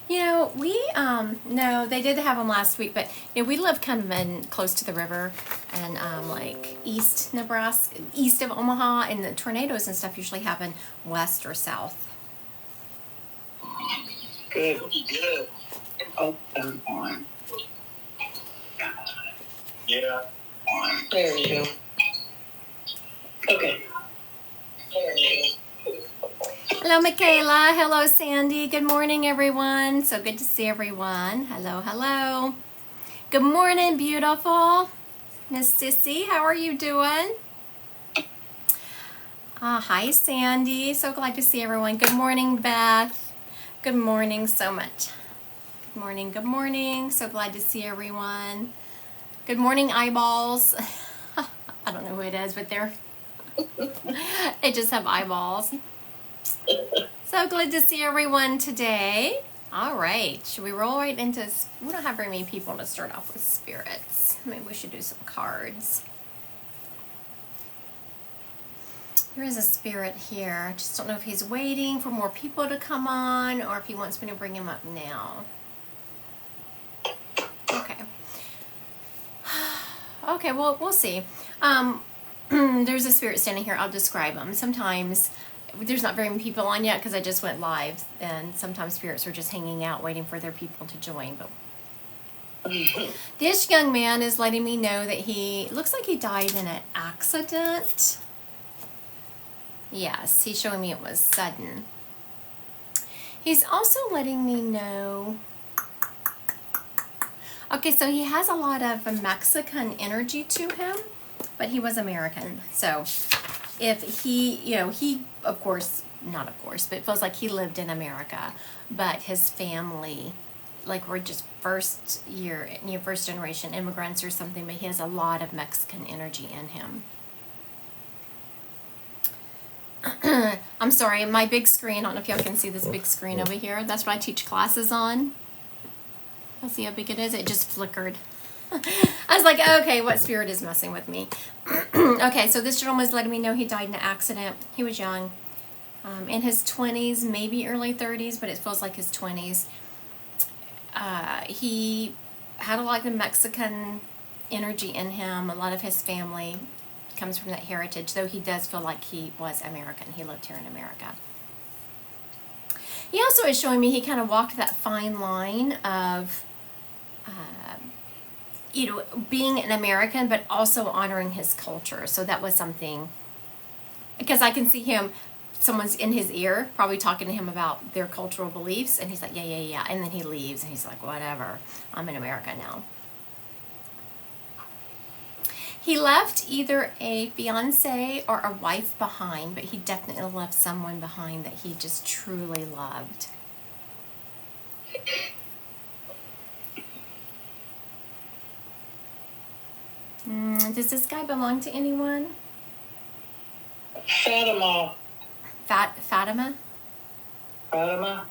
No, they did have them last week, but we live kind of close to the river, and like east Nebraska, east of Omaha, and the tornadoes and stuff usually happen west or south. Good. Good. Oh, on. Yeah. There you go. Okay. There you go. Hello, Michaela. Hello, Sandy. Good morning, everyone. So good to see everyone. Hello, hello. Good morning, beautiful. Miss Sissy, how are you doing? Hi, Sandy. So glad to see everyone. Good morning, Beth. Good morning so much. Good morning, good morning. So glad to see everyone. Good morning, eyeballs. I don't know who it is, but they just have eyeballs. So glad to see everyone today. All right, should we roll right into, we don't have very many people to start off with spirits. Maybe we should do some cards. There is a spirit here. I just don't know if he's waiting for more people to come on or if he wants me to bring him up now. Okay. Okay, well, we'll see. There's a spirit standing here. I'll describe him. Sometimes there's not very many people on yet because I just went live, and sometimes spirits are just hanging out waiting for their people to join. But this young man is letting me know that he looks like he died in an accident. Yes, he's showing me it was sudden. He's also letting me know. Okay, so he has a lot of Mexican energy to him, but he was American. So if he, of course, not of course, but it feels like he lived in America, but his family, like we're just first generation immigrants or something, but he has a lot of Mexican energy in him. I'm sorry, my big screen, I don't know if y'all can see this big screen over here. That's what I teach classes on. Let's see how big it is. It just flickered. I was like, okay, what spirit is messing with me? Okay, so this gentleman was letting me know he died in an accident. He was young, in his 20s, maybe early 30s, but it feels like his 20s. He had a lot of Mexican energy in him. A lot of his family comes from that heritage, though he does feel like he was American. He lived here in America. He also is showing me he kind of walked that fine line of being an American, but also honoring his culture. So that was something, because I can see him, someone's in his ear, probably talking to him about their cultural beliefs, and he's like, yeah. And then he leaves, and he's like, whatever, I'm in America now. He left either a fiance or a wife behind, but he definitely left someone behind that he just truly loved. Does this guy belong to anyone? Fatima. Fatima? Fatima?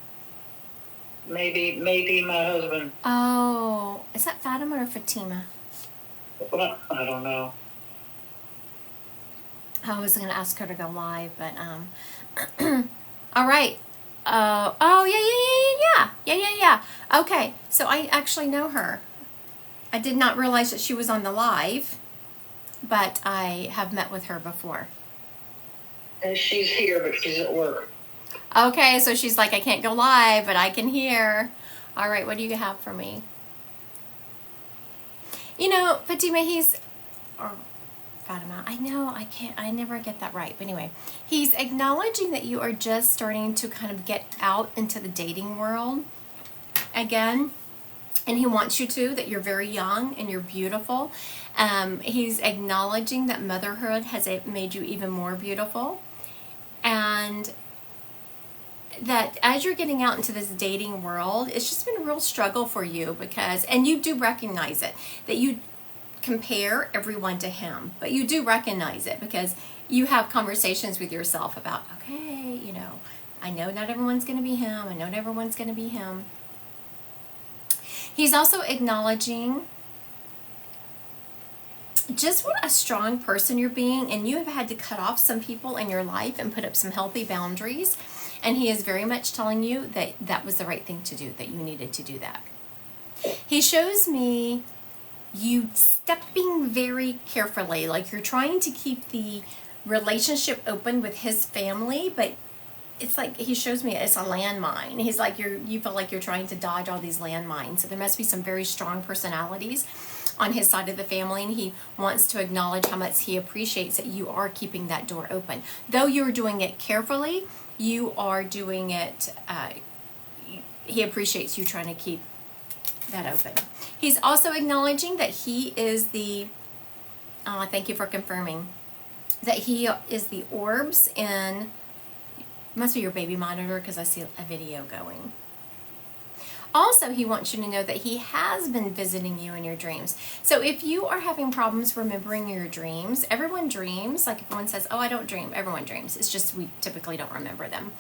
Maybe my husband. Oh, is that Fatima or Fatima? Well, I don't know. I was going to ask her to go live, but all right. Oh, yeah. Okay, so I actually know her. I did not realize that she was on the live, but I have met with her before. And she's here, but she's at work. Okay, so she's like, I can't go live, but I can hear. All right, what do you have for me? Fatima, Fatima, I never get that right. But anyway, he's acknowledging that you are just starting to kind of get out into the dating world again. And he wants you to, that you're very young and you're beautiful. He's acknowledging that motherhood has made you even more beautiful. And that as you're getting out into this dating world, it's just been a real struggle for you because, and you do recognize it, that you compare everyone to him, but you do recognize it because you have conversations with yourself about, okay, I know not everyone's going to be him. I know not everyone's going to be him. He's also acknowledging just what a strong person you're being, and you have had to cut off some people in your life and put up some healthy boundaries. And he is very much telling you that that was the right thing to do, that you needed to do that. He shows me you stepping very carefully, like you're trying to keep the relationship open with his family, but it's like he shows me it's a landmine. He's like you feel like you're trying to dodge all these landmines. So there must be some very strong personalities on his side of the family, and he wants to acknowledge how much he appreciates that you are keeping that door open. Though you're doing it carefully, you are doing it, he appreciates you trying to keep that open. He's also acknowledging that he is the, thank you for confirming, that he is the orbs in, must be your baby monitor because I see a video going. Also, he wants you to know that he has been visiting you in your dreams. So if you are having problems remembering your dreams, everyone dreams. Like if everyone says, oh, I don't dream, everyone dreams. It's just we typically don't remember them.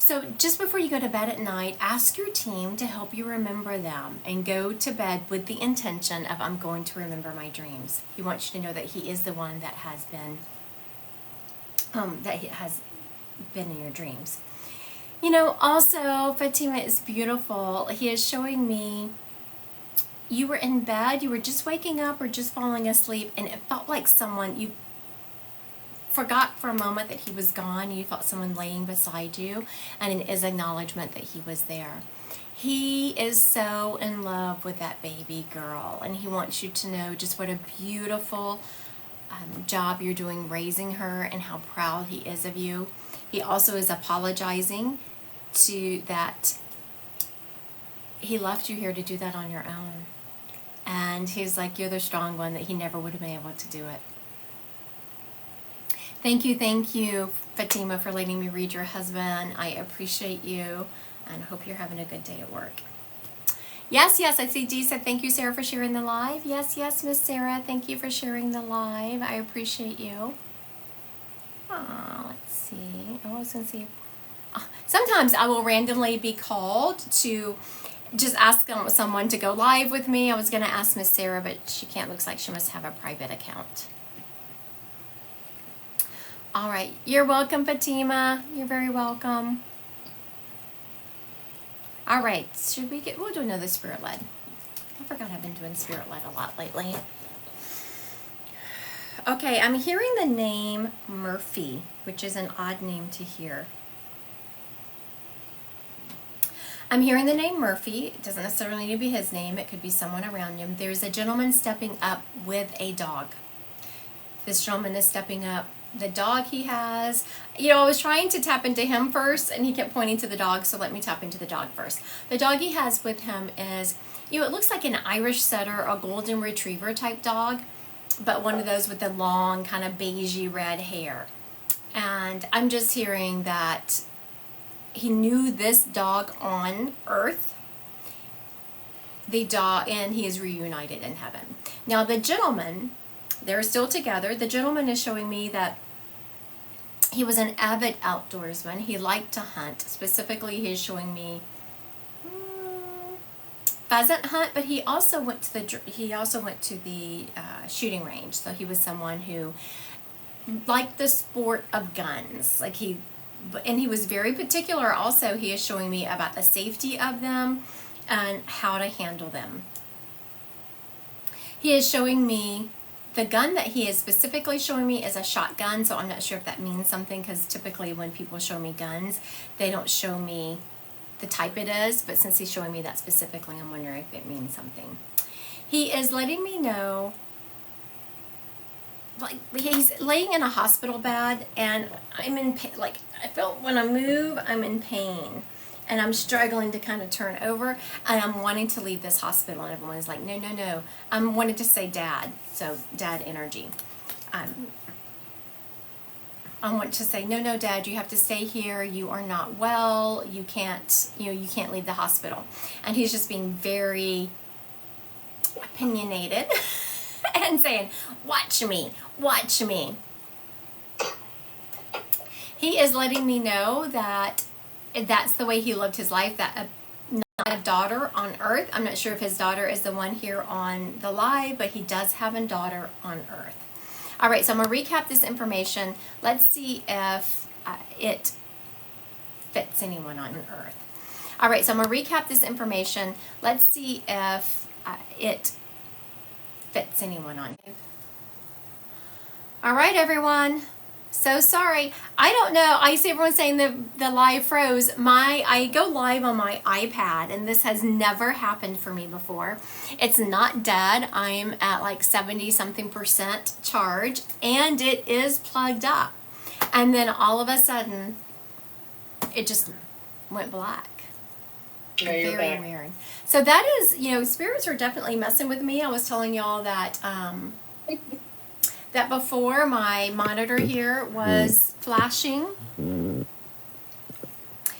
So just before you go to bed at night, ask your team to help you remember them and go to bed with the intention of, I'm going to remember my dreams. He wants you to know that he is the one that has been, in your dreams. You know, also, Fatima is beautiful. He is showing me you were in bed, you were just waking up or just falling asleep, and it felt like someone, you forgot for a moment that he was gone. You felt someone laying beside you, and it is acknowledgement that he was there. He is so in love with that baby girl, and he wants you to know just what a beautiful job you're doing raising her and how proud he is of you. He also is apologizing to that he left you here to do that on your own. And he's like, you're the strong one, that he never would have been able to do it. Thank you, Fatima, for letting me read your husband. I appreciate you, and hope you're having a good day at work. Yes, I see Dee said, thank you, Sarah, for sharing the live. Yes, Miss Sarah, thank you for sharing the live. I appreciate you. Let's see. I was going to see. Sometimes I will randomly be called to just ask someone to go live with me. I was going to ask Miss Sarah, but she can't. Looks like she must have a private account. All right. You're welcome, Fatima. You're very welcome. All right. We'll do another spirit led. I forgot I've been doing spirit led a lot lately. Okay, I'm hearing the name Murphy, which is an odd name to hear. I'm hearing the name Murphy. It doesn't necessarily need to be his name. It could be someone around him. There's a gentleman stepping up with a dog. This gentleman is stepping up. The dog he has, I was trying to tap into him first, and he kept pointing to the dog, so let me tap into the dog first. The dog he has with him is, it looks like an Irish setter, a golden retriever type dog, but one of those with the long kind of beigey red hair. And I'm just hearing that he knew this dog on earth, the dog, and he is reunited in heaven. Now the gentleman, they're still together. The gentleman is showing me that he was an avid outdoorsman. He liked to hunt. Specifically, he is showing me pheasant hunt, but he also went to the shooting range. So he was someone who liked the sport of guns. And he was very particular. Also, he is showing me about the safety of them and how to handle them. He is showing me the gun that he is specifically showing me is a shotgun, so I'm not sure if that means something, because typically when people show me guns, they don't show me the type it is, but since he's showing me that specifically, I'm wondering if it means something. He is letting me know, like, he's laying in a hospital bed, and I'm in pain. Like, I feel when I move, I'm in pain, and I'm struggling to kind of turn over, and I'm wanting to leave this hospital, and everyone's like, no. I'm wanting to say dad, so dad energy. I want to say, no, Dad, you have to stay here. You are not well. You can't leave the hospital. And he's just being very opinionated and saying, watch me. He is letting me know that that's the way he lived his life, that not a daughter on earth. I'm not sure if his daughter is the one here on the live, but he does have a daughter on earth. All right, so I'm going to recap this information. Let's see if it fits anyone on earth. All right, so I'm going to recap this information. Let's see if it fits anyone on. All right, everyone. So sorry. I don't know. I see everyone saying the live froze. I go live on my iPad, and this has never happened for me before. It's not dead. I'm at like 70-something% charge, and it is plugged up. And then all of a sudden, it just went black. Yeah, Very weird. So that is, spirits are definitely messing with me. I was telling y'all that that before my monitor here was flashing.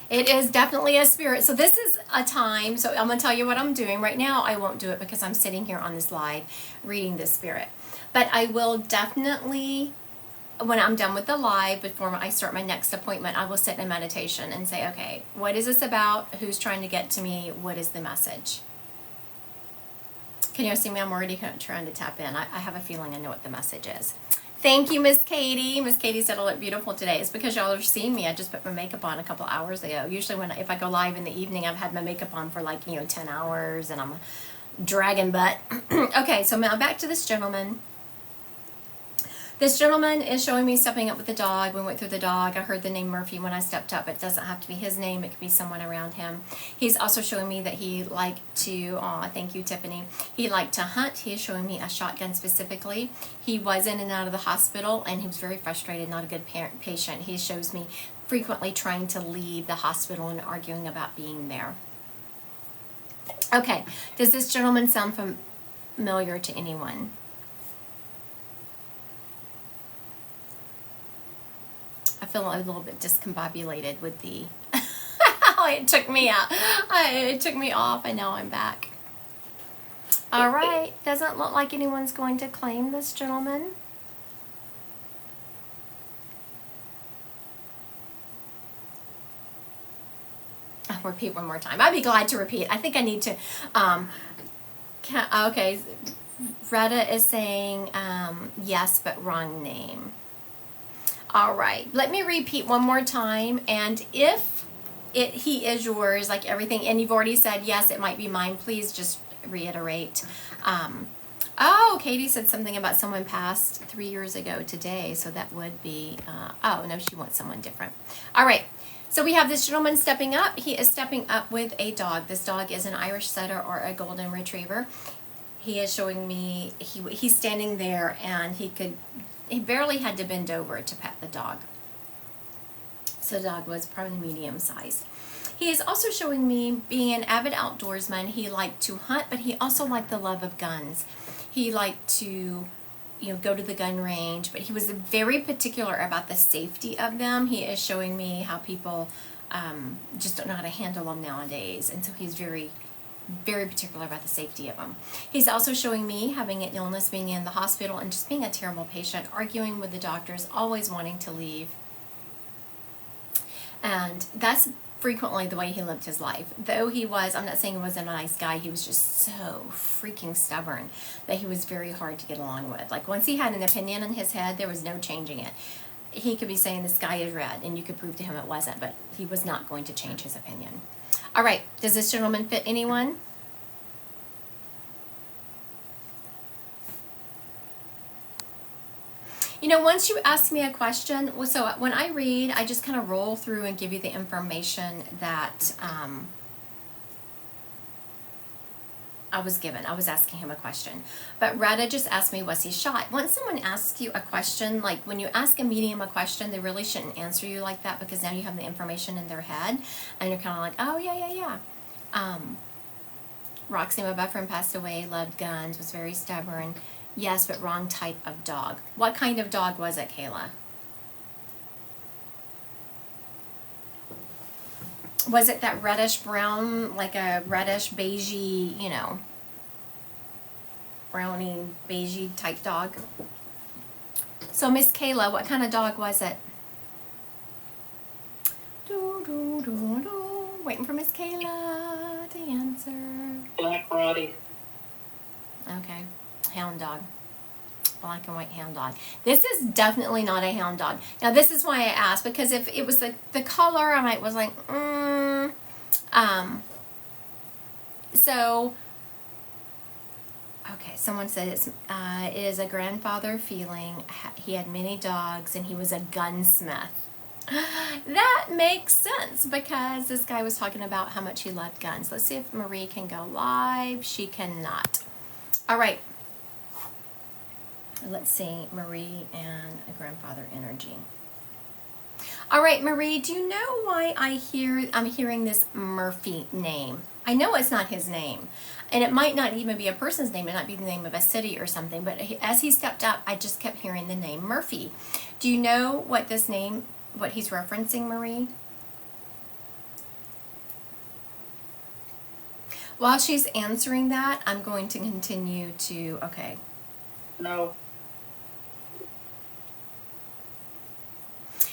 It is definitely a spirit. So this is a time, so I'm going to tell you what I'm doing. Right now I won't do it because I'm sitting here on this slide reading this spirit. But I will definitely, when I'm done with the live, before I start my next appointment, I will sit in meditation and say, okay, what is this about? Who's trying to get to me? What is the message? Can you see me? I'm already trying to tap in. I have a feeling I know what the message is. Thank you, Miss Katie. Miss Katie said I look beautiful today. It's because y'all are seeing me. I just put my makeup on a couple hours ago. Usually if I go live in the evening, I've had my makeup on for 10 hours and I'm a dragon butt. Okay, so now back to this gentleman. This gentleman is showing me stepping up with the dog. We went through the dog. I heard the name Murphy when I stepped up. It doesn't have to be his name. It could be someone around him. He's also showing me that he liked to, thank you, Tiffany. He liked to hunt. He is showing me a shotgun specifically. He was in and out of the hospital, and he was very frustrated, not a good patient. He shows me frequently trying to leave the hospital and arguing about being there. Okay, does this gentleman sound familiar to anyone? I feel a little bit discombobulated with the it took me out. It took me off and now I'm back. All right, doesn't look like anyone's going to claim this gentleman. I'll repeat one more time. I'd be glad to repeat. I think I need to okay, Retta is saying yes but wrong name. All right, let me repeat one more time, and if he is yours, like everything, and you've already said yes, it might be mine, please just reiterate. Katie said something about someone passed 3 years ago today, so that would be, oh, no, she wants someone different. All right, so we have this gentleman stepping up. He is stepping up with a dog. This dog is an Irish Setter or a Golden Retriever. He is showing me, he's standing there, and he barely had to bend over to pet the dog. So the dog was probably medium size. He is also showing me being an avid outdoorsman. He liked to hunt, but he also liked the love of guns. He liked to, go to the gun range, but he was very particular about the safety of them. He is showing me how people just don't know how to handle them nowadays, and so he's very particular about the safety of them. He's also showing me having an illness, being in the hospital, and just being a terrible patient, arguing with the doctors, always wanting to leave. And that's frequently the way he lived his life. Though I'm not saying he wasn't a nice guy, he was just so freaking stubborn that he was very hard to get along with. Like, once he had an opinion in his head, there was no changing it. He could be saying the sky is red, and you could prove to him it wasn't, but he was not going to change his opinion. All right, does this gentleman fit anyone? Once you ask me a question, so when I read, I just kind of roll through and give you the information that I was given. I was asking him a question. But Retta just asked me, was he shot? Once someone asks you a question, like when you ask a medium a question, they really shouldn't answer you like that, because now you have the information in their head, and you're kind of like, oh, yeah. Roxy, my best friend, passed away, loved guns, was very stubborn. Yes, but wrong type of dog. What kind of dog was it, Kayla? Was it that reddish brown, like a reddish beigey, brownie beigey type dog? So Miss Kayla, what kind of dog was it? Waiting for Miss Kayla to answer. Black Roddy. Okay. Hound dog. black and white hound dog. This is definitely not a hound dog. Now, this is why I asked, because if it was the color, I might was like, so, okay, someone said it is a grandfather feeling. He had many dogs and he was a gunsmith. That makes sense because this guy was talking about how much he loved guns. Let's see if Marie can go live. She cannot. All right. Let's see, Marie and a grandfather energy. All right, Marie, do you know why I'm hearing this Murphy name? I know it's not his name, and it might not even be a person's name. It might be the name of a city or something, but as he stepped up, I just kept hearing the name Murphy. Do you know what this name, what he's referencing, Marie? While she's answering that, I'm going to continue to, okay. No.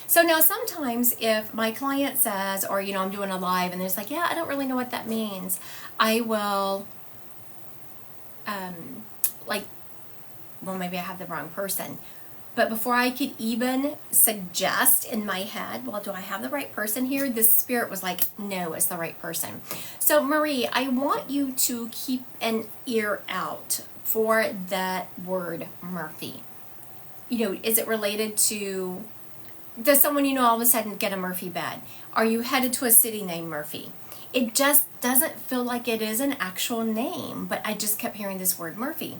So now sometimes if my client says, or, I'm doing a live and there's like, yeah, I don't really know what that means, I will, well, maybe I have the wrong person. But before I could even suggest in my head, well, do I have the right person here? The spirit was like, no, it's the right person. So Marie, I want you to keep an ear out for that word Murphy. Is it related to, does someone all of a sudden get a Murphy bed? Are you headed to a city named Murphy? It just doesn't feel like it is an actual name, but I just kept hearing this word Murphy.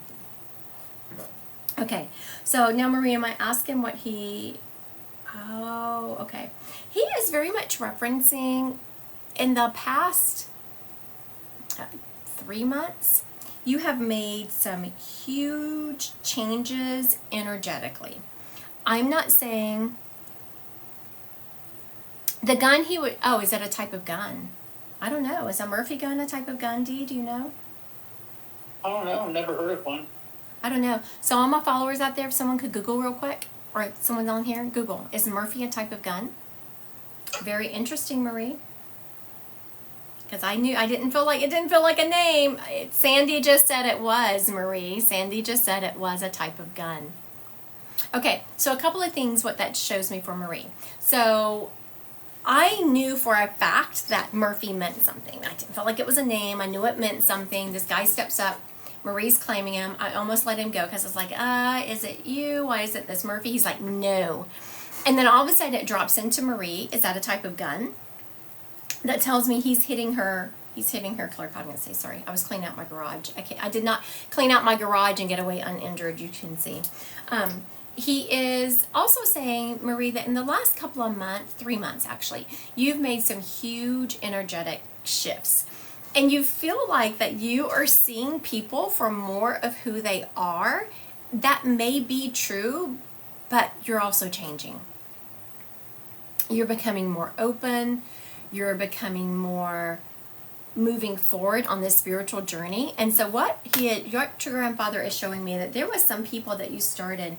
Okay, so now Marie, am I asking what okay. He is very much referencing in the past 3 months, you have made some huge changes energetically. I'm not saying the gun he would, is that a type of gun? I don't know. Is a Murphy gun a type of gun, Dee? Do you know? I don't know. I've never heard of one. I don't know. So all my followers out there, if someone could Google real quick, or someone's on here, Google, is Murphy a type of gun? Very interesting, Marie. Because it didn't feel like a name. Sandy just said it was, Marie. Sandy just said it was a type of gun. Okay, so a couple of things what that shows me for Marie. So I knew for a fact that Murphy meant something. I didn't feel like it was a name. I knew it meant something. This guy steps up. Marie's claiming him. I almost let him go because I was like, is it you? Why is it this Murphy? He's like, no. And then all of a sudden it drops into Marie. Is that a type of gun? That tells me he's hitting her claircognizance. Sorry, I was cleaning out my garage. I did not clean out my garage and get away uninjured, you can see. He is also saying, Marie, that in the last couple of months, 3 months actually, you've made some huge energetic shifts. And you feel like that you are seeing people for more of who they are. That may be true, but you're also changing. You're becoming more open. You're becoming more moving forward on this spiritual journey. And so your grandfather is showing me that there was some people that you started,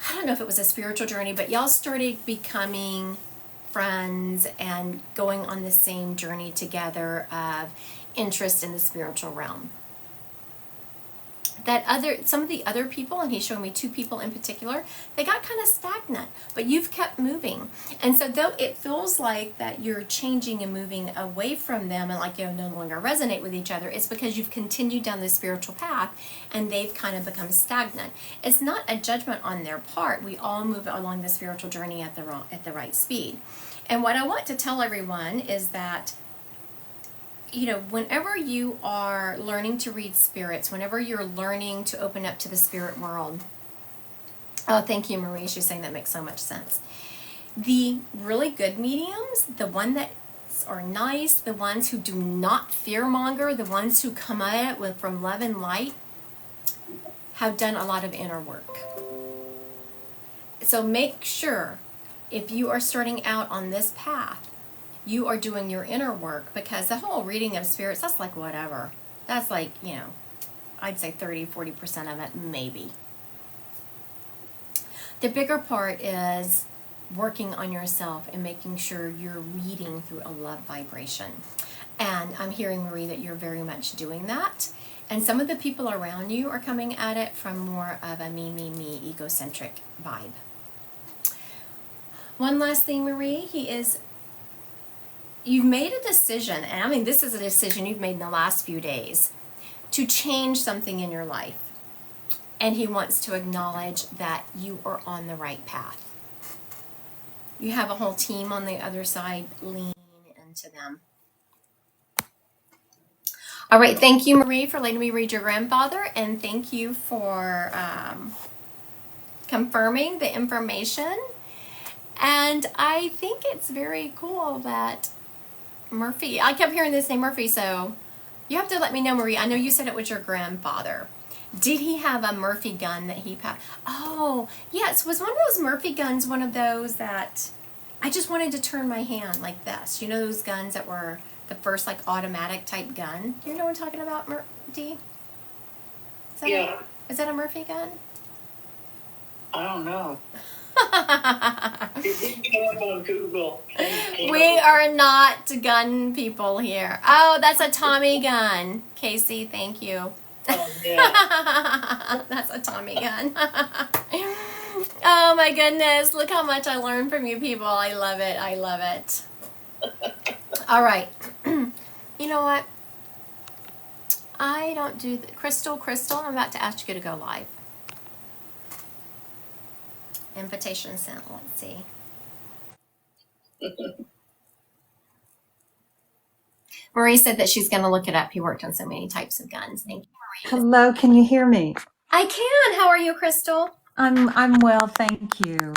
I don't know if it was a spiritual journey, but y'all started becoming friends and going on the same journey together of interest in the spiritual realm. Some of the other people, and he's showing me 2 people in particular, they got kind of stagnant, but you've kept moving. And so though it feels like that you're changing and moving away from them and like you no longer resonate with each other, it's because you've continued down the spiritual path and they've kind of become stagnant. It's not a judgment on their part. We all move along the spiritual journey at the right speed. And what I want to tell everyone is that whenever you are learning to read spirits, whenever you're learning to open up to the spirit world, oh, thank you, Marie. She's saying that makes so much sense. The really good mediums, the one that are nice, the ones who do not fearmonger, the ones who come at it from love and light, have done a lot of inner work. So make sure if you are starting out on this path, you are doing your inner work, because the whole reading of spirits, that's like whatever. That's like, I'd say 30-40% of it, maybe. The bigger part is working on yourself and making sure you're reading through a love vibration. And I'm hearing, Marie, that you're very much doing that. And some of the people around you are coming at it from more of a me, egocentric vibe. One last thing, Marie, you've made a decision, and I mean, this is a decision you've made in the last few days, to change something in your life. And he wants to acknowledge that you are on the right path. You have a whole team on the other side. Lean into them. All right, thank you, Marie, for letting me read your grandfather, and thank you for confirming the information. And I think it's very cool that Murphy, I kept hearing this name Murphy, so you have to let me know, Marie. I know you said it was your grandfather. Did he have a Murphy gun that he passed? Oh, yes. Was one of those Murphy guns one of those that I just wanted to turn my hand like this? You know those guns that were the first like automatic type gun? You know what I'm talking about, D? Yeah. Is that a Murphy gun? I don't know. It didn't come up on Google. We are not gun people here. Oh, that's a Tommy gun. Casey, thank you. Oh, yeah. That's a Tommy gun. Oh my goodness. Look how much I learned from you people. I love it. I love it. All right. You know what? I don't do Crystal, I'm about to ask you to go live. Invitation sent. Let's see. Marie said that she's going to look it up. He worked on so many types of guns. Thank you, Marie. Hello, can you hear me? I can. How are you, Crystal? I'm well, thank you.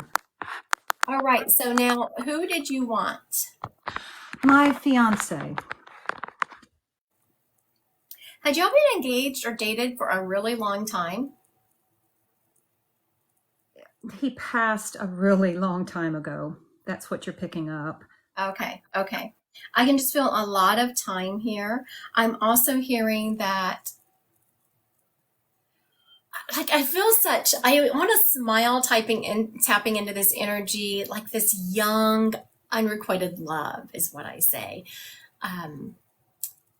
All right. So now, who did you want? My fiance. Had y'all been engaged or dated for a really long time? He passed a really long time ago. That's what you're picking up. Okay. I can just feel a lot of time here. I'm also hearing that, like, I want to smile tapping into this energy, like this young, unrequited love is what I say.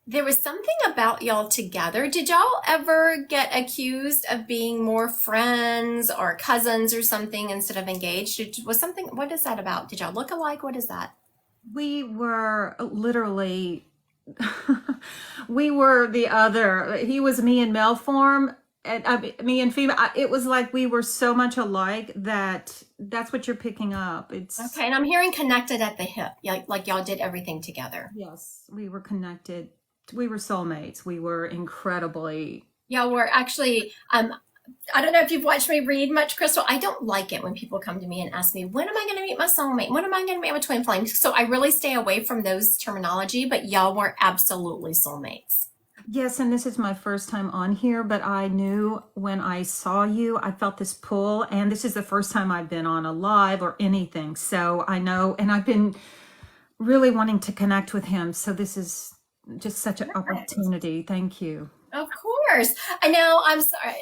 There was something about y'all together. Did y'all ever get accused of being more friends or cousins or something instead of engaged? What is that about? Did y'all look alike? What is that? We were literally, we were the other. He was me in male form, and me in female. It was like we were so much alike that's what you're picking up. It's okay. And I'm hearing connected at the hip, like y'all did everything together. Yes, we were connected. We were soulmates. We were incredibly. Y'all were actually. I don't know if you've watched me read much, Crystal. I don't like it when people come to me and ask me, when am I going to meet my soulmate? When am I going to meet my twin flame? So I really stay away from those terminology, but y'all were absolutely soulmates. Yes, and this is my first time on here, but I knew when I saw you, I felt this pull, and this is the first time I've been on a live or anything. So I know, and I've been really wanting to connect with him. So this is just such an opportunity. Thank you. Of course. I know. I'm sorry.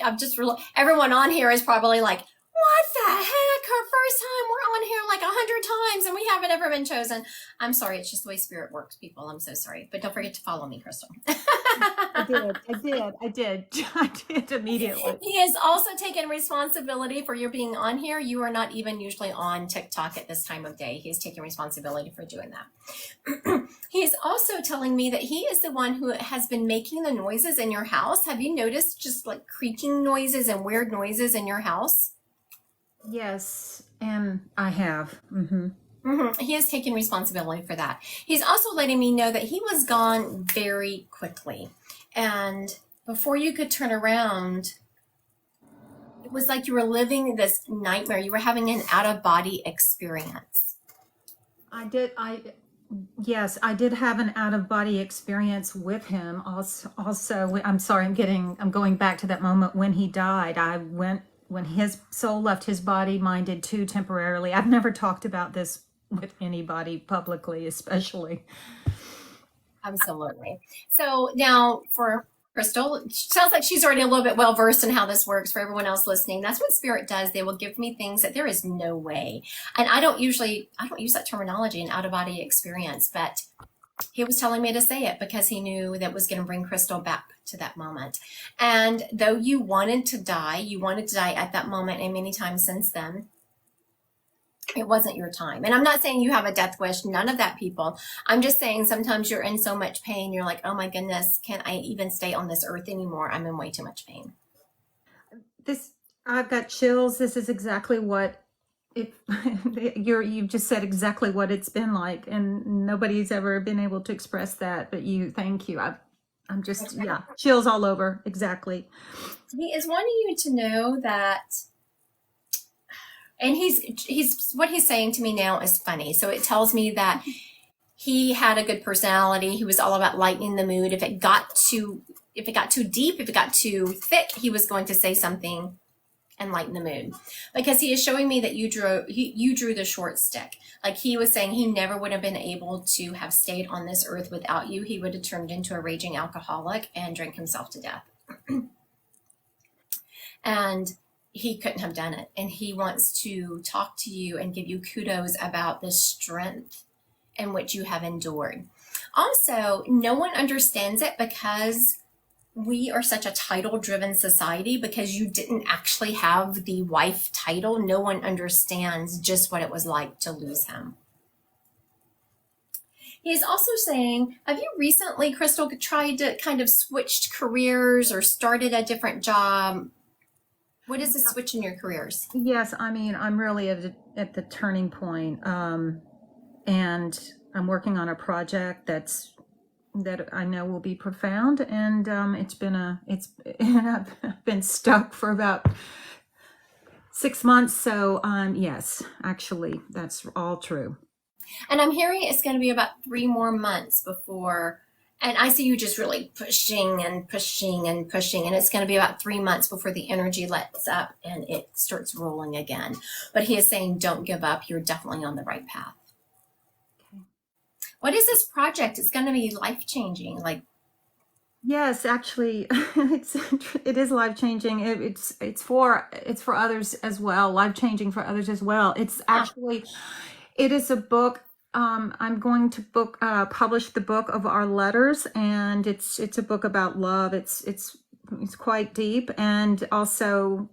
Everyone on here is probably like, what the heck? Her first time. We're on here like 100 times and we haven't ever been chosen. I'm sorry. It's just the way spirit works, people. I'm so sorry. But don't forget to follow me, Crystal. I did immediately. He has also taken responsibility for your being on here. You are not even usually on TikTok at this time of day. He has taken responsibility for doing that. He is also telling me that he is the one who has been making the noises in your house. Have you noticed just like creaking noises and weird noises in your house? Yes, and I have. He has taken responsibility for that. He's also letting me know that he was gone very quickly. And before you could turn around, it was like you were living this nightmare. You were having an out-of-body experience. Yes, I did have an out-of-body experience with him. Also, I'm sorry, I'm going back to that moment when he died. When his soul left his body, mine did too temporarily. I've never talked about this with anybody publicly, especially. Absolutely. So now for Crystal, sounds like she's already a little bit well versed in how this works. For everyone else listening, that's what spirit does. They will give me things that there is no way. And I don't use that terminology, an out of body experience, but He was telling me to say it because he knew that was going to bring Crystal back to that moment. And though you wanted to die, at that moment and many times since then, it wasn't your time. And I'm not saying you have a death wish, none of that, people. I'm just saying sometimes you're in so much pain, you're like, oh my goodness, can't I even stay on this earth anymore? I'm in way too much pain. This, I've got chills. This is exactly what it, you've just said exactly what it's been like, and nobody's ever been able to express that, but you, thank you. I'm just, yeah, chills all over. Exactly. He is wanting you to know that, and he's what he's saying to me now is funny. So it tells me that he had a good personality. He was all about lightening the mood. If it got too deep, if it got too thick, he was going to say something and lighten the mood. Because he is showing me that you drew the short stick. Like he was saying, he never would have been able to have stayed on this earth without you. He would have turned into a raging alcoholic and drank himself to death. And he couldn't have done it. And he wants to talk to you and give you kudos about the strength in which you have endured. Also, no one understands it because we are such a title driven society. Because you didn't actually have the wife title, no one understands just what it was like to lose him. He's also saying, have you recently, Crystal, tried to kind of switched careers or started a different job? What is the switch in your careers? Yes, I mean, I'm really at the turning point, and I'm working on a project that I know will be profound, and I've been stuck for about 6 months. So yes, actually, that's all true. And I'm hearing it's going to be about 3 more months before, and I see you just really pushing and pushing and pushing, and it's going to be about 3 months before the energy lets up and it starts rolling again. But he is saying, don't give up. You're definitely on the right path. Okay. What is this project? It's going to be life-changing. Like, Yes, actually, it is life changing. It's for others as well, life changing for others as well. It's actually, it is a book. I'm going to publish the book of our letters, and it's a book about love. It's quite deep, and also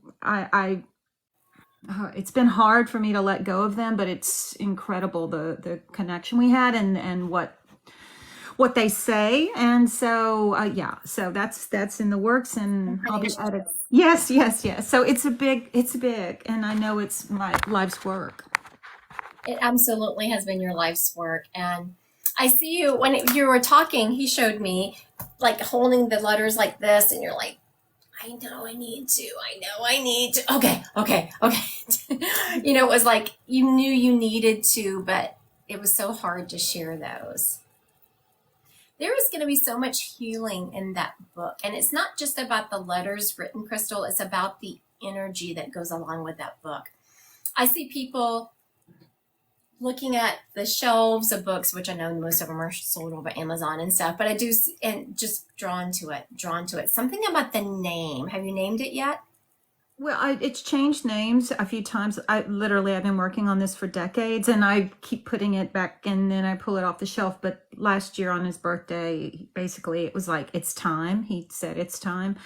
it's been hard for me to let go of them, but it's incredible the connection we had, and what they say. And so yeah, so that's in the works, and I'll be at it. Yes. So it's big, and I know it's my life's work. it absolutely has been your life's work. And I see you when you were talking, he showed me like holding the letters like this, and you're like, I know I need to. I know I need to. Okay. It was like you knew you needed to, but it was so hard to share those. There is going to be so much healing in that book. And it's not just about the letters written, Crystal, it's about the energy that goes along with that book. I see people looking at the shelves of books, which I know most of them are sold over Amazon and stuff, but I do, and just drawn to it. Something about the name. Have you named it yet? Well, it's changed names a few times. I've been working on this for decades, and I keep putting it back, and then I pull it off the shelf. But last year on his birthday, basically it was like, it's time. He said it's time.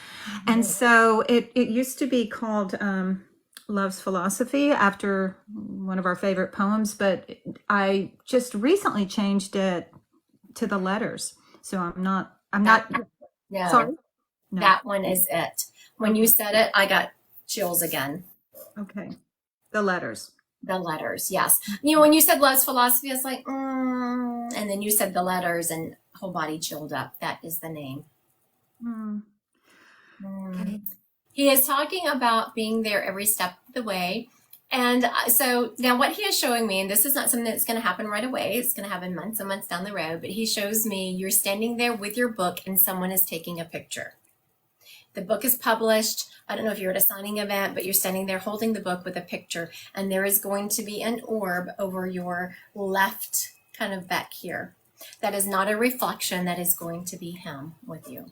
And so it used to be called Love's Philosophy, after one of our favorite poems, but I just recently changed it to the letters. So I'm not No, sorry. No. that one is it. When you said it, I got chills again. Okay. The letters. The letters, yes. When you said Love's Philosophy, I was like, and then you said the letters, and whole body chilled up. That is the name. Okay. He is talking about being there every step of the way. And so now what he is showing me, and this is not something that's going to happen right away, it's going to happen months and months down the road, but he shows me you're standing there with your book and someone is taking a picture. The book is published. I don't know if you're at a signing event, but you're standing there holding the book with a picture, and there is going to be an orb over your left kind of back here. That is not a reflection. That is going to be him with you.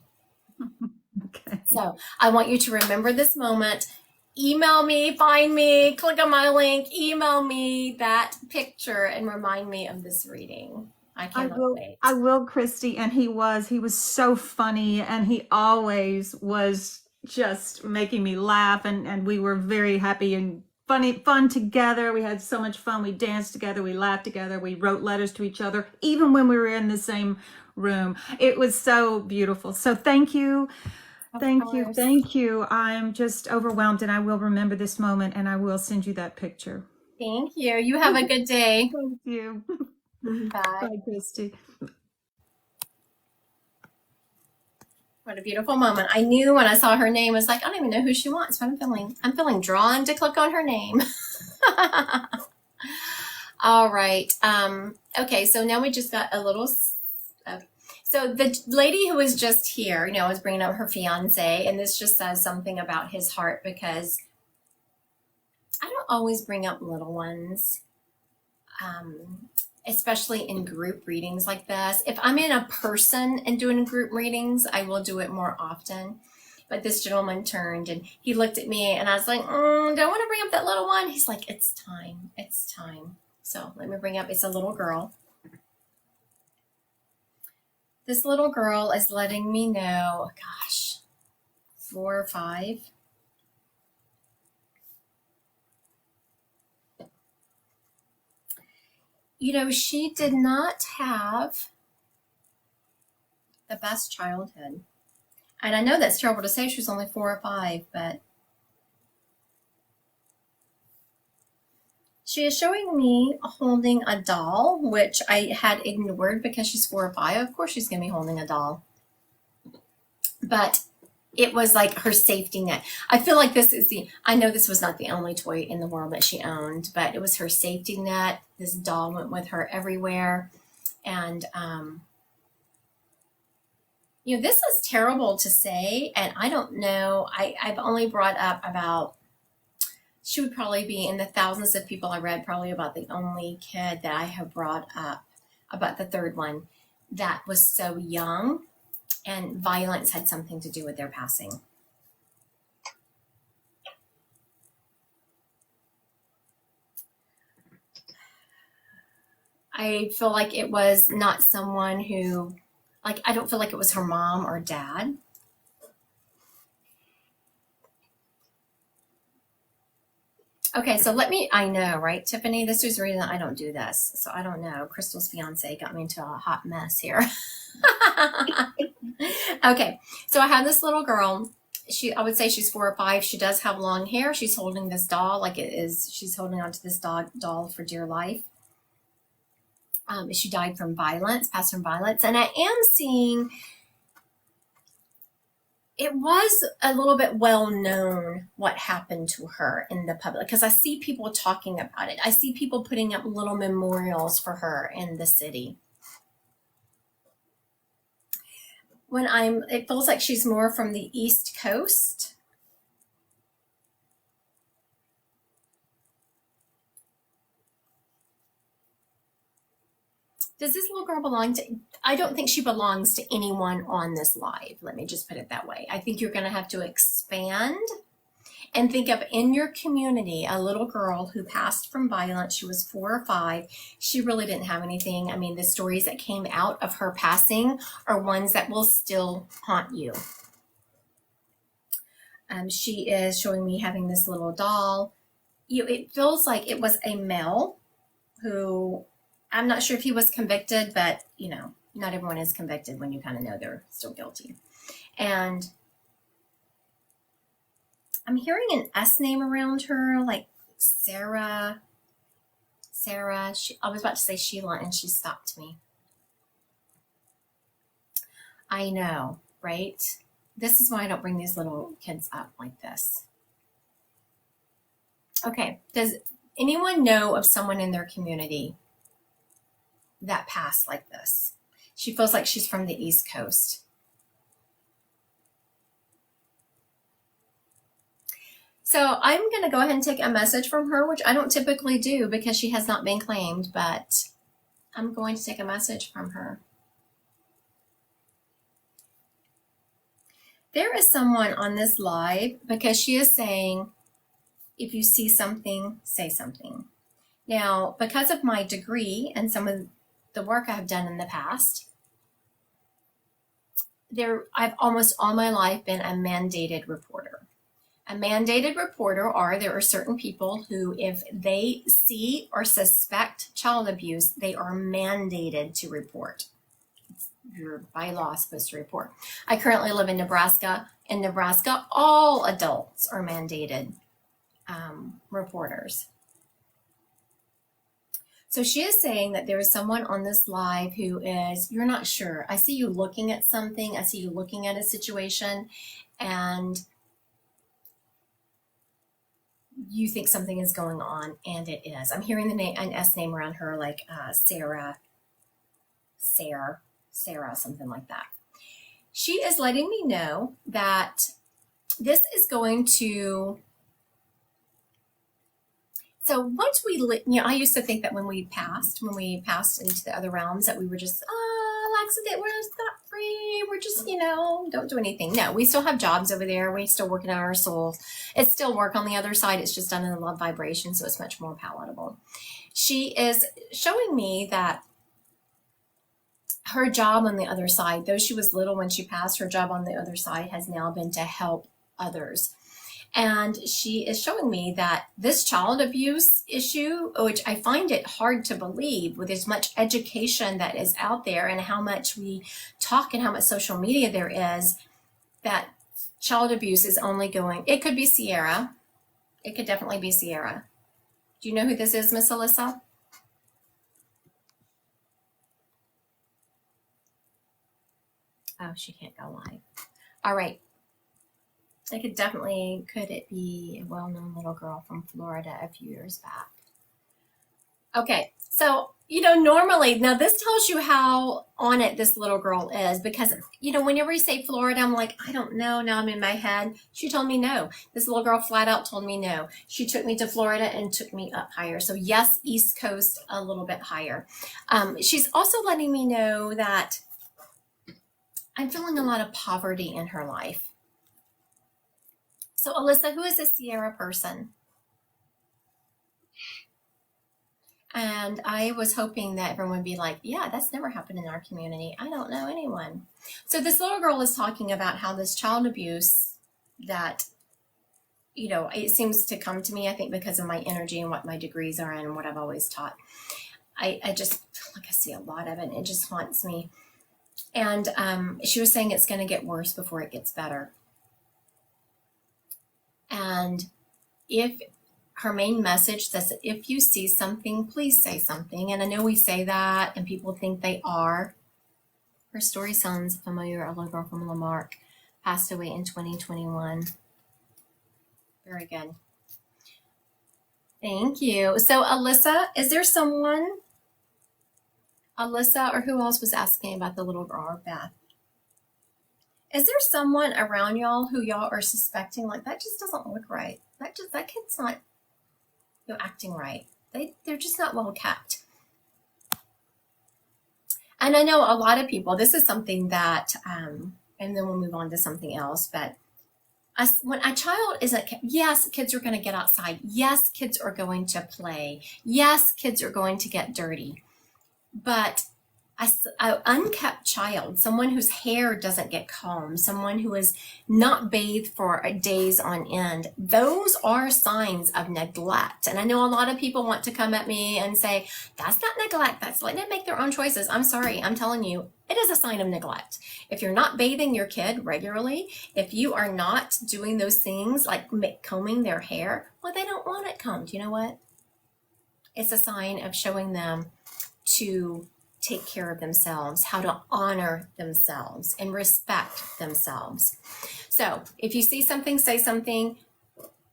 Okay. So I want you to remember this moment. Email me, find me, click on my link, email me that picture, and remind me of this reading. I I cannot will, I wait. will, Christy. And he was so funny, and he always was just making me laugh. And we were very happy and fun together. We had so much fun. We danced together. We laughed together. We wrote letters to each other, even when we were in the same room. It was so beautiful. So thank you. Of Thank you. course. Thank you. I'm just overwhelmed, and I will remember this moment, and I will send you that picture. Thank you. You have a good day. Thank you. Bye. Bye, Christy. What a beautiful moment. I knew when I saw her name, I was like, I don't even know who she wants, but I'm feeling drawn to click on her name. All right. Okay, so now we just got a little. Okay. So the lady who was just here, was bringing up her fiance, and this just says something about his heart because I don't always bring up little ones, especially in group readings like this. If I'm in a person and doing group readings, I will do it more often. But this gentleman turned and he looked at me, and I was like, don't want to bring up that little one. He's like, it's time. It's time. So let me bring up, it's a little girl. This little girl is letting me know, gosh, 4 or 5. She did not have the best childhood. And I know that's terrible to say, she was only 4 or 5, but she is showing me holding a doll, which I had ignored because she's 4 or 5. Of course she's going to be holding a doll. But it was like her safety net. I feel like I know this was not the only toy in the world that she owned, but it was her safety net. This doll went with her everywhere. And, this is terrible to say. And I don't know. I've only brought up about, she would probably be in the thousands of people I read, probably about the only kid that I have brought up, about the third one, that was so young. And violence had something to do with their passing. I feel like it was not someone who, I don't feel like it was her mom or dad. Okay, so I know, right, Tiffany? This is the reason I don't do this. So I don't know. Crystal's fiance got me into a hot mess here. Okay, so I have this little girl. I would say she's 4 or 5. She does have long hair. She's holding this doll, she's holding onto this doll for dear life. She died from violence, passed from violence. And I am seeing, it was a little bit well known what happened to her in the public, because I see people talking about it. I see people putting up little memorials for her in the city. It feels like she's more from the East Coast. Does this little girl belong to, I don't think she belongs to anyone on this live. Let me just put it that way. I think you're going to have to expand and think of, in your community, a little girl who passed from violence. She was 4 or 5. She really didn't have anything. I mean, the stories that came out of her passing are ones that will still haunt you. She is showing me having this little doll. It feels like it was a male who, I'm not sure if he was convicted, but, not everyone is convicted when you kind of know they're still guilty. And I'm hearing an S name around her, like Sarah. I was about to say Sheila, and she stopped me. I know, right? This is why I don't bring these little kids up like this. Okay, does anyone know of someone in their community that passed like this? She feels like she's from the East Coast. So I'm going to go ahead and take a message from her, which I don't typically do because she has not been claimed, but I'm going to take a message from her. There is someone on this live because she is saying, if you see something, say something. Now, because of my degree and some of the work I've done in the past, I've almost all my life been a mandated reporter. A mandated reporter there are certain people who, if they see or suspect child abuse, they are mandated to report. You're by law supposed to report. I currently live in Nebraska. In Nebraska, all adults are mandated reporters. So she is saying that there is someone on this live who is, you're not sure. I see you looking at something. I see you looking at a situation, and you think something is going on, and it is. I'm hearing an S name around her, like Sarah, something like that. She is letting me know that this is going to. So once I used to think that when we passed into the other realms, that we were just, we're not free. We're just, don't do anything. No, we still have jobs over there. We're still working on our souls. It's still work on the other side. It's just done in the love vibration, so it's much more palatable. She is showing me that her job on the other side, though she was little when she passed, her job on the other side has now been to help others. And she is showing me that this child abuse issue, which I find it hard to believe with as much education that is out there and how much we talk and how much social media there is, that child abuse is only going, it could be Sierra. It could definitely be Sierra. Do you know who this is, Miss Alyssa? Oh, she can't go live. All right. Could it be a well-known little girl from Florida a few years back? Okay, so, normally, now this tells you how on it this little girl is, because, whenever you say Florida, I'm like, I don't know, now I'm in my head. She told me no. This little girl flat out told me no. She took me to Florida and took me up higher. So yes, East Coast, a little bit higher. She's also letting me know that I'm feeling a lot of poverty in her life. So, Alyssa, who is this Sierra person? And I was hoping that everyone would be like, yeah, that's never happened in our community. I don't know anyone. So this little girl is talking about how this child abuse that, it seems to come to me, I think, because of my energy and what my degrees are in and what I've always taught. I just feel like I see a lot of it, and it just haunts me. And she was saying it's going to get worse before it gets better. And if her main message says that if you see something, please say something. And I know we say that and people think they are. Her story sounds familiar. A little girl from Lamarck passed away in 2021. Very good. Thank you. So Alyssa, is there someone, Alyssa, or who else was asking about the little girl, or Beth? Is there someone around y'all who y'all are suspecting, like, that just doesn't look right? That kid's not acting right. They're just not well kept. And I know a lot of people, this is something that, and then we'll move on to something else, but when a child isn't kept, yes, kids are going to get outside. Yes, kids are going to play. Yes, kids are going to get dirty. But an unkept child, someone whose hair doesn't get combed, someone who is not bathed for days on end, those are signs of neglect. And I know a lot of people want to come at me and say, that's not neglect, that's letting them make their own choices. I'm sorry, I'm telling you, it is a sign of neglect. If you're not bathing your kid regularly, if you are not doing those things like combing their hair, well, they don't want it combed. You know what? It's a sign of showing them to take care of themselves, how to honor themselves and respect themselves. So if you see something, say something.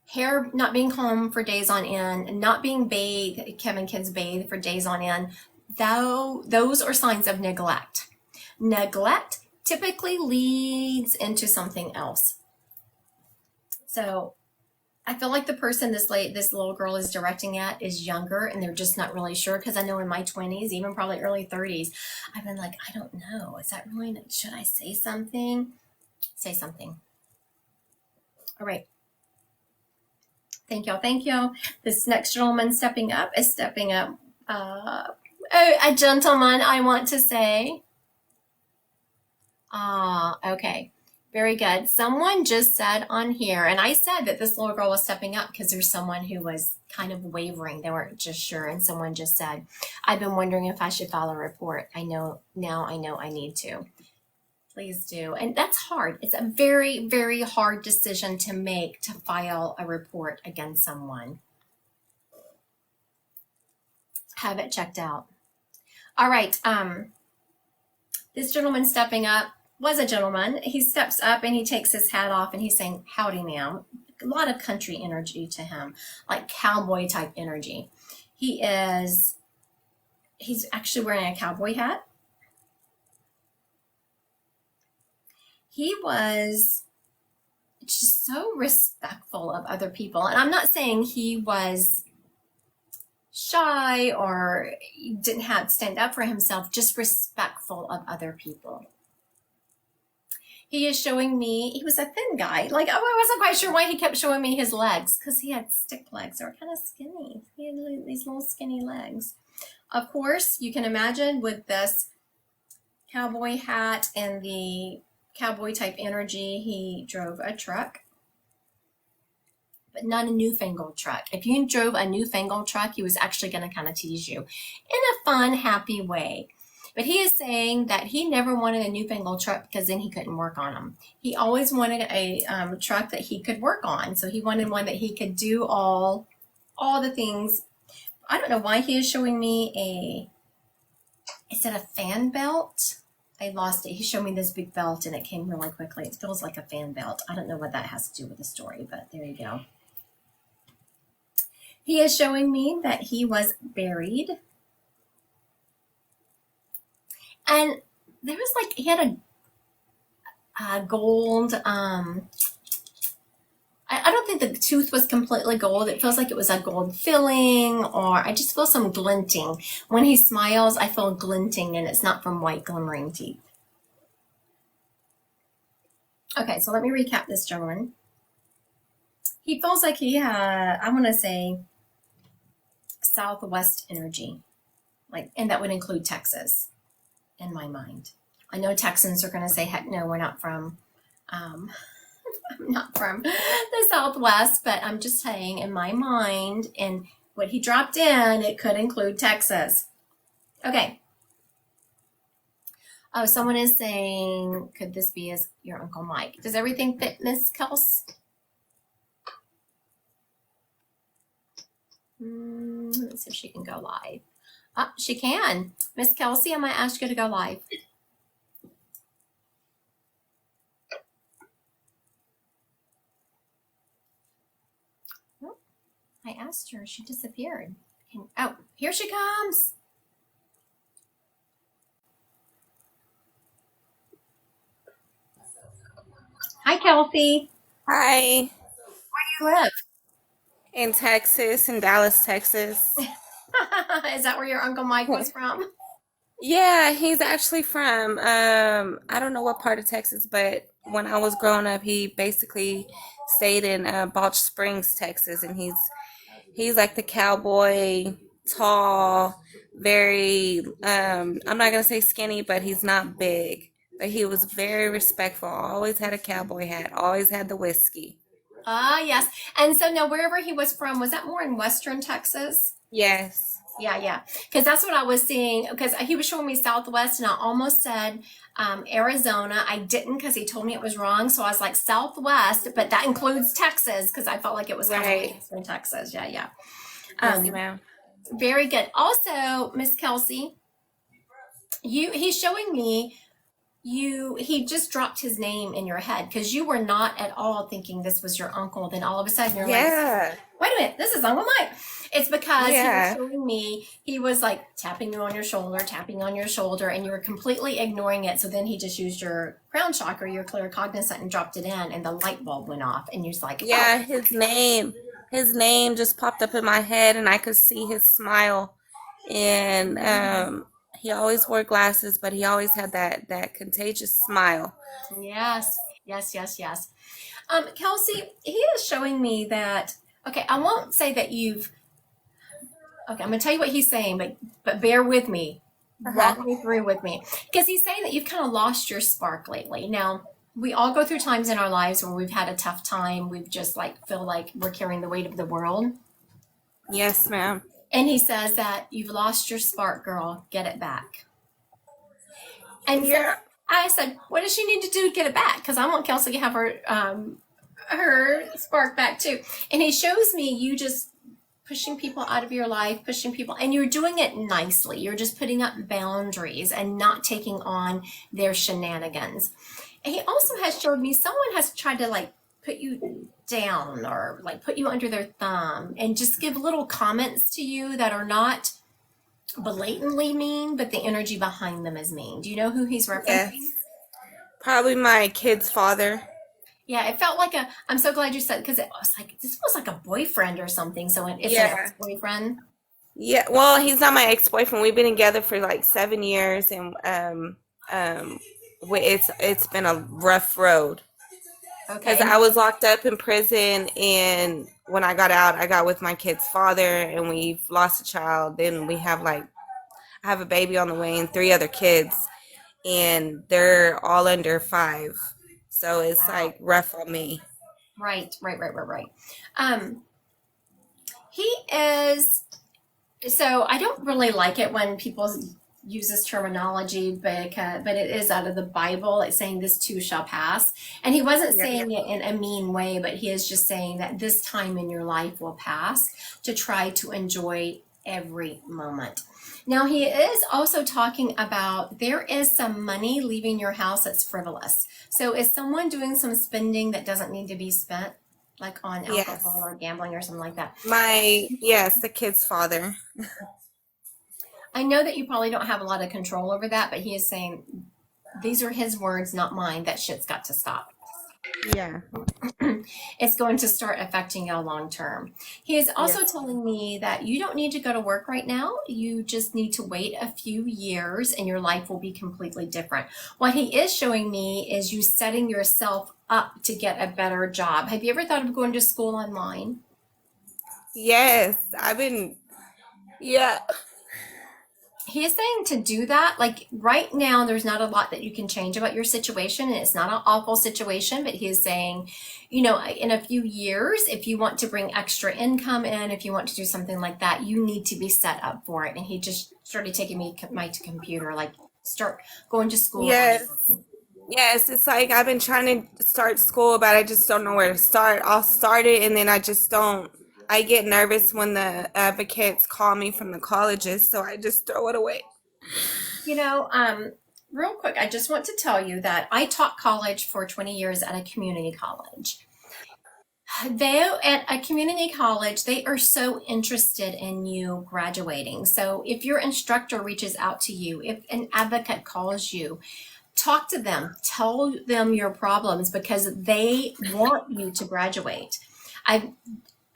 Hair not being combed for days on end, not being bathed, Kevin kids bathe for days on end, those are signs of neglect. Neglect typically leads into something else. So I feel like the person this little girl is directing at is younger, and they're just not really sure, because I know in my 20s, even probably early 30s, I've been like, I don't know. Is that really, should I say something? Say something. All right. Thank y'all. Thank y'all. This next gentleman stepping up is stepping up Oh, a gentleman, I want to say. Ah, okay. Very good. Someone just said on here, and I said that this little girl was stepping up because there's someone who was kind of wavering. They weren't just sure. And someone just said, I've been wondering if I should file a report. I know now I know I need to. Please do. And that's hard. It's a very, very hard decision to make to file a report against someone. Have it checked out. All right. This gentleman stepping up was a gentleman. He steps up and he takes his hat off and he's saying, howdy, ma'am. A lot of country energy to him, like cowboy type energy. He's actually wearing a cowboy hat. He was just so respectful of other people. And I'm not saying he was shy or didn't have to stand up for himself, just respectful of other people. He is showing me, he was a thin guy. Like, I wasn't quite sure why he kept showing me his legs, because he had stick legs. They were kind of skinny. He had these little skinny legs. Of course, you can imagine with this cowboy hat and the cowboy type energy, he drove a truck, but not a newfangled truck. If you drove a newfangled truck, he was actually going to kind of tease you in a fun, happy way. But he is saying that he never wanted a newfangled truck because then he couldn't work on them. He always wanted a truck that he could work on. So he wanted one that he could do all the things. I don't know why he is showing me is it a fan belt? I lost it. He showed me this big belt and it came really quickly. It feels like a fan belt. I don't know what that has to do with the story, but there you go. He is showing me that he was buried. And there was like, he had a gold, I don't think the tooth was completely gold. It feels like it was a gold filling, or I just feel some glinting. When he smiles, I feel glinting, and it's not from white glimmering teeth. Okay, so let me recap this gentleman. He feels like he had, I want to say, Southwest energy, like, and that would include Texas in my mind. I know Texans are going to say, heck no, we're not from, I'm not from the Southwest, but I'm just saying in my mind, and what he dropped in, it could include Texas. Okay. Oh, someone is saying, could this be as your Uncle Mike? Does everything fit, Miss Kels? Let's see if she can go live. Oh, she can. Miss Kelsey, I might ask you to go live. Oh, I asked her. She disappeared. Oh, here she comes. Hi, Kelsey. Hi, Where do you live? in Texas, in Dallas, Texas. Is that where your Uncle Mike was from? Yeah, he's actually from I don't know what part of Texas, but when I was growing up, he basically stayed in Balch Springs, Texas, and he's like the cowboy, tall, very I'm not gonna say skinny, but he's not big. But he was very respectful. Always had a cowboy hat. Always had the whiskey. Ah, yes. And so now wherever he was from, was that more in Western Texas? Yes. Yeah. Because that's what I was seeing. Because he was showing me Southwest, and I almost said Arizona. I didn't because he told me it was wrong. So I was like Southwest, but that includes Texas because I felt like it was kind of like Right. Eastern Texas. Yeah. Yes, ma'am. Very good. Also, Miss Kelsey, he's showing me he just dropped his name in your head because you were not at all thinking this was your uncle. Then all of a sudden you're like, Yeah. wait a minute, this is Uncle Mike. It's because Yeah. he was showing me, he was like tapping you on your shoulder, and you were completely ignoring it. So then he just used your crown chakra, your clear cognizant, and dropped it in, and the light bulb went off, and you're just like, Yeah, oh, his name just popped up in my head and I could see his smile. And he always wore glasses, but he always had that contagious smile. yes. Kelsey, he is showing me that, okay, I won't say that you've Okay, I'm gonna tell you what he's saying, but bear with me. Uh-huh. Walk me through with me. Because he's saying that you've kind of lost your spark lately. Now, we all go through times in our lives where we've had a tough time. We've just like feel like we're carrying the weight of the world. Yes, ma'am. And he says that you've lost your spark, girl. Get it back. And so Yeah. I said, what does she need to do to get it back? Because I want Kelsey to have her spark back too. And he shows me you just pushing people out of your life, pushing people, and you're doing it nicely. You're just putting up boundaries and not taking on their shenanigans. And he also has showed me someone has tried to like put you down or like put you under their thumb and just give little comments to you that are not blatantly mean, but the energy behind them is mean. Do you know who he's referencing? Yes. Probably my kid's father. Yeah, it felt like a. I'm so glad you said because it was like this was like a boyfriend or something. So it's an Yeah. ex-boyfriend. Yeah. Well, he's not my ex-boyfriend. We've been together for like 7 years, and it's been a rough road because Okay. I was locked up in prison, and when I got out, I got with my kid's father, and we've lost a child. Then we have like I have a baby on the way and 3 other kids, and they're all under 5. So it's Wow. like rough on me. Right. Um, he is. So I don't really like it when people use this terminology, but it is out of the Bible. It's saying this too shall pass, and he wasn't Yeah. saying it in a mean way, but he is just saying that this time in your life will pass. To try to enjoy every moment. Now he is also talking about there is some money leaving your house that's frivolous. So is someone doing some spending that doesn't need to be spent, like on Yes. alcohol or gambling or something like that? Yes, the kid's father. I know that you probably don't have a lot of control over that, but he is saying these are his words, not mine. That shit's got to stop. Yeah. It's going to start affecting you long term. He is also Yes. telling me that you don't need to go to work right now. You just need to wait a few years and your life will be completely different. What he is showing me is you setting yourself up to get a better job. Have you ever thought of going to school online? Yes, yeah. He is saying to do that. Like right now, there's not a lot that you can change about your situation, and it's not an awful situation. But he is saying, in a few years, if you want to bring extra income in, if you want to do something like that, you need to be set up for it. And he just started taking me my computer, like start going to school. Yes. Yes, it's like I've been trying to start school, but I just don't know where to start. I'll start it and then I just don't. I get nervous when the advocates call me from the colleges, so I just throw it away. Real quick, I just want to tell you that I taught college for 20 years at a community college. At a community college, they are so interested in you graduating. So if your instructor reaches out to you, if an advocate calls you, talk to them, tell them your problems because they want you to graduate.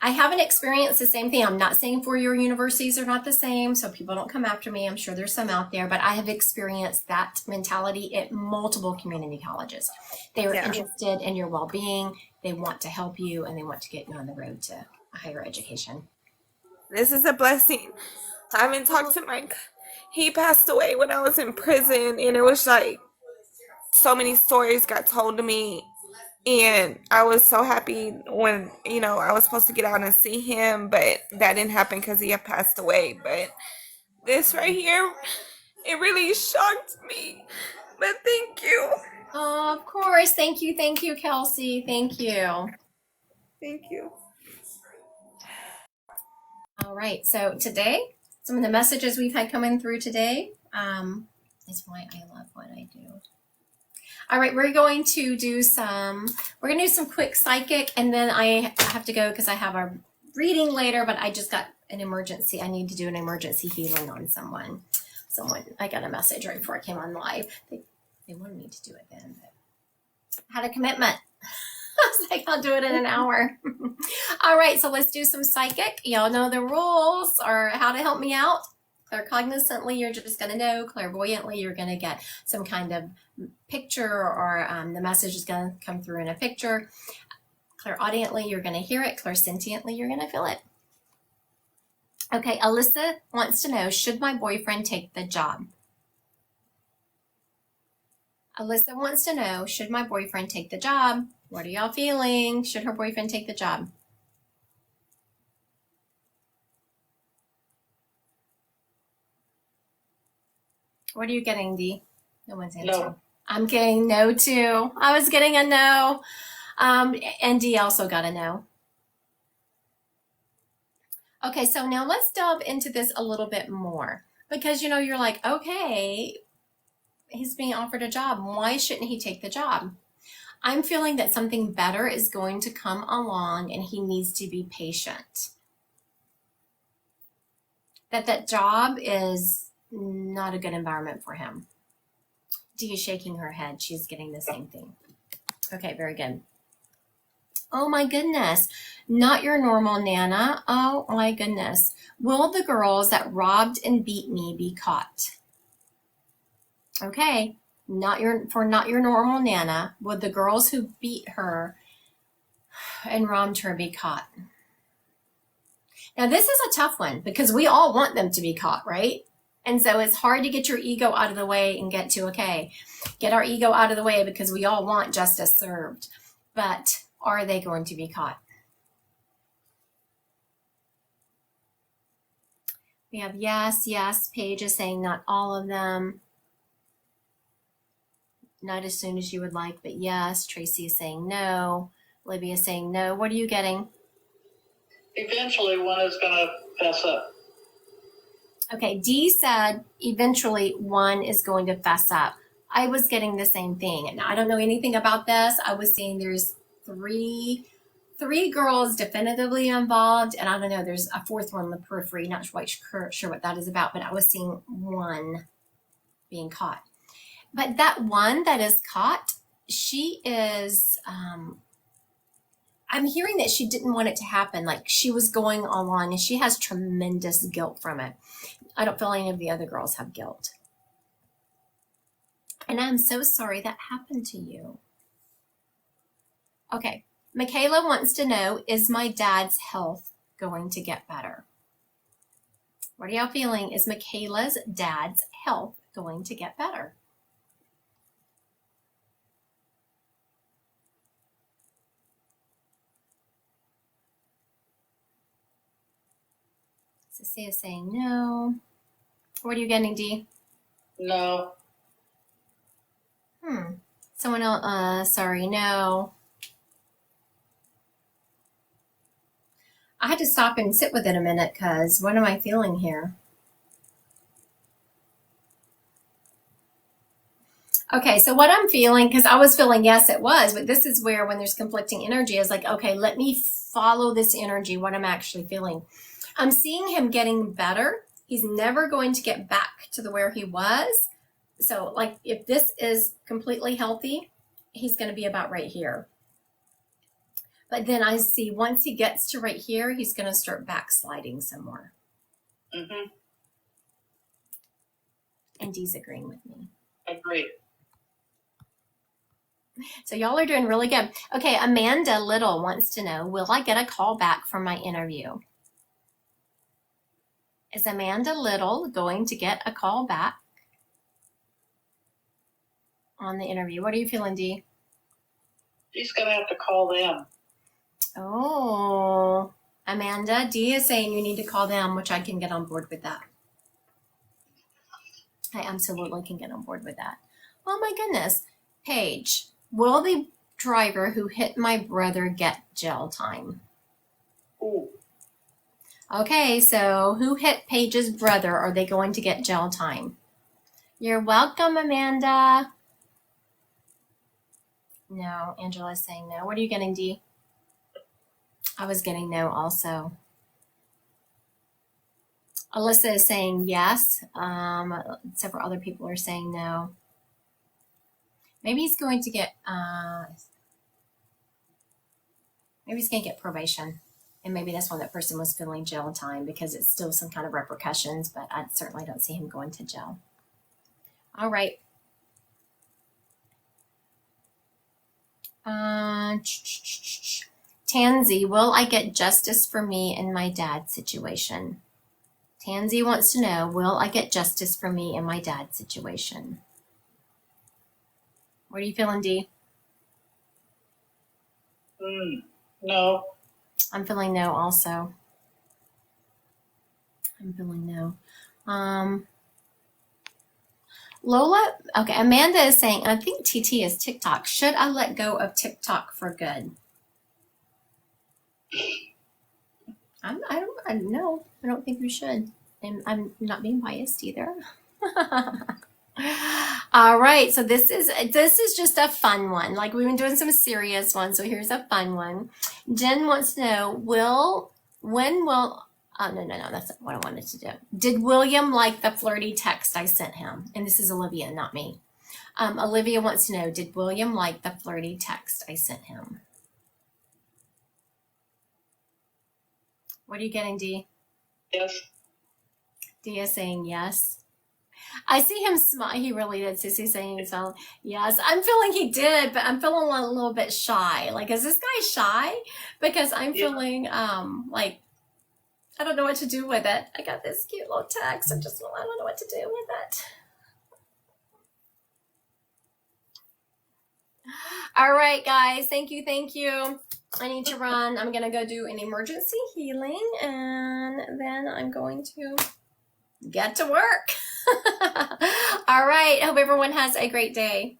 I haven't experienced the same thing. I'm not saying four-year universities are not the same, so people don't come after me. I'm sure there's some out there, but I have experienced that mentality at multiple community colleges. They are Yeah. interested in your well-being. They want to help you, and they want to get you on the road to a higher education. This is a blessing. I haven't talked to Mike. He passed away when I was in prison, and it was like so many stories got told to me. And I was so happy when, I was supposed to get out and see him, but that didn't happen because he had passed away. But this right here, it really shocked me. But thank you. Oh, of course. Thank you, Kelsey. Thank you. Thank you. All right. So today, some of the messages we've had coming through today is why I love what I do. All right, we're going to do some quick psychic, and then I have to go because I have a reading later, but I just got an emergency. I need to do an emergency healing on someone. I got a message right before I came on live. They wanted me to do it then, but I had a commitment. I was like, I'll do it in an hour. All right, so let's do some psychic. Y'all know the rules or how to help me out. Claircognizantly, you're just going to know. Clairvoyantly, you're going to get some kind of picture or the message is going to come through in a picture. Clairaudiently, you're going to hear it. Clairsentiently, you're going to feel it. Okay, Alyssa wants to know, should my boyfriend take the job? Alyssa wants to know, should my boyfriend take the job? What are y'all feeling? Should her boyfriend take the job? What are you getting, Dee? No one's answering. No. I'm getting no too. I was getting a no. And Dee also got a no. Okay, so now let's delve into this a little bit more. Because, you're like, okay, he's being offered a job. Why shouldn't he take the job? I'm feeling that something better is going to come along and he needs to be patient. That job is not a good environment for him. Dee is shaking her head. She's getting the same thing. Okay, very good. Oh my goodness. Not your normal Nana. Oh my goodness. Will the girls that robbed and beat me be caught? Okay. Not your normal Nana. Will the girls who beat her and robbed her be caught? Now this is a tough one because we all want them to be caught, right? And so it's hard to get your ego out of the way and get our ego out of the way because we all want justice served. But are they going to be caught? We have yes. Paige is saying not all of them. Not as soon as you would like, but yes. Tracy is saying no. Olivia is saying no. What are you getting? Eventually, one is going to fess up. Okay, Dee said eventually one is going to fess up. I was getting the same thing. And I don't know anything about this. I was seeing there's three girls definitively involved, and I don't know, there's a fourth one in the periphery. Not quite sure what that is about, but I was seeing one being caught. But that one that is caught, she is, I'm hearing that she didn't want it to happen. Like she was going along and she has tremendous guilt from it. I don't feel any of the other girls have guilt. And I'm so sorry that happened to you. Okay, Michaela wants to know, is my dad's health going to get better? What are y'all feeling? Is Michaela's dad's health going to get better? Cecilia is saying no. What are you getting, Dee? No. Someone else, sorry, no. I had to stop and sit with it a minute because what am I feeling here? Okay, so what I'm feeling, because I was feeling yes, it was, but this is where when there's conflicting energy, is like, okay, let me follow this energy, what I'm actually feeling. I'm seeing him getting better. He's never going to get back to where he was. So like if this is completely healthy, he's going to be about right here. But then I see once he gets to right here, he's going to start backsliding some more. Mm-hmm. And Dee's agreeing with me. Agreed. So y'all are doing really good. Okay, Amanda Little wants to know, will I get a call back from my interview? Is Amanda Little going to get a call back on the interview? What are you feeling, Dee? She's going to have to call them. Oh, Amanda, Dee is saying you need to call them, which I can get on board with that. I absolutely can get on board with that. Oh my goodness. Paige, will the driver who hit my brother get jail time? Ooh. Okay, so who hit Paige's brother? Are they going to get jail time? You're welcome, Amanda. No, Angela's saying no. What are you getting, Dee? I was getting no also. Alyssa is saying yes. Several other people are saying no. Maybe he's going to get probation. And maybe that's why that person was feeling jail time, because it's still some kind of repercussions, but I certainly don't see him going to jail. All right. Tansy, will I get justice for me and my dad's situation? Tansy wants to know, will I get justice for me and my dad's situation? What are you feeling, Dee? No. I'm feeling no also. I'm feeling no. Lola, okay, Amanda is saying, I think TT is TikTok. Should I let go of TikTok for good? I don't think you should. And I'm not being biased either. All right, so this is just a fun one. Like, we've been doing some serious ones, so here's a fun one. Jen wants to know, when will oh, no, that's not what I wanted to do. Did William like the flirty text I sent him? And this is Olivia, not me. Olivia wants to know, did William like the flirty text I sent him? What are you getting, Dee? Yes. Dee is saying yes. I see him smile. He really did. Sissy saying he's feeling yes. I'm feeling he did, but I'm feeling a little bit shy. Like, is this guy shy? Because I'm feeling like I don't know what to do with it. I got this cute little text. I don't know what to do with it. All right, guys. Thank you. I need to run. I'm going to go do an emergency healing, and then I'm going to get to work. All right. Hope everyone has a great day.